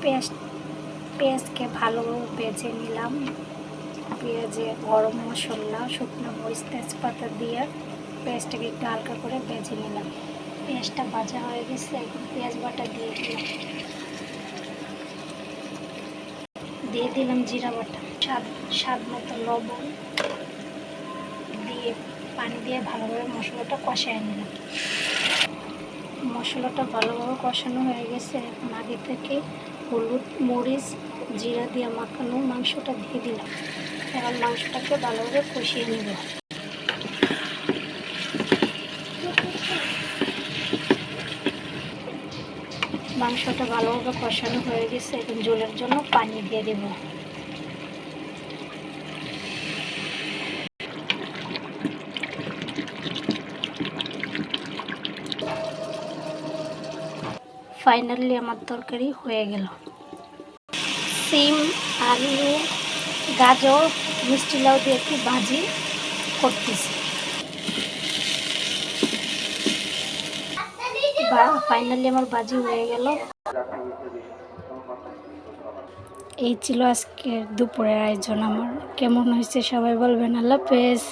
পেঁয়াজ পেঁয়াজকে ভালোভাবে ভেজে নিলাম। পেঁয়াজে গরম মশলা, শুকনো মরিচ, তেজপাতা দিয়ে পেঁয়াজটাকে একটু হালকা করে ভেজে নিলাম। পেঁয়াজটা ভাজা হয়ে গেছে, এখন পেঁয়াজ বাটা দিয়ে দিলাম জিরা বাটা, স্বাদ মতো লবণ দিয়ে পানি দিয়ে ভালোভাবে মশলাটা কষায় নিলাম। মশলাটা ভালোভাবে কষানো হয়ে গেছে, এখন আগে থেকে হলুদ, মরিচ, জিরা দিয়ে মাখানো মাংসটা দিয়ে দিলাম। এখন মাংসটাকে ভালোভাবে কষিয়ে নিব। মাংসটা ভালোভাবে কষানো হয়ে গেছে, এখন ঝোলের জন্য পানি দিয়ে দেব। ফাইনালি আমার তরকারি হয়ে গেল। সিম, আলু, গাজর, মিষ্টি লাউ দিয়ে একটু ভাজি করতেছি। ফাইনালি আমার ভাজি হয়ে গেল। এই ছিল আজকের দুপুরের আয়োজন আমার। কেমন হয়েছে সবাই বলবেন। আল্লাহ হাফেজ।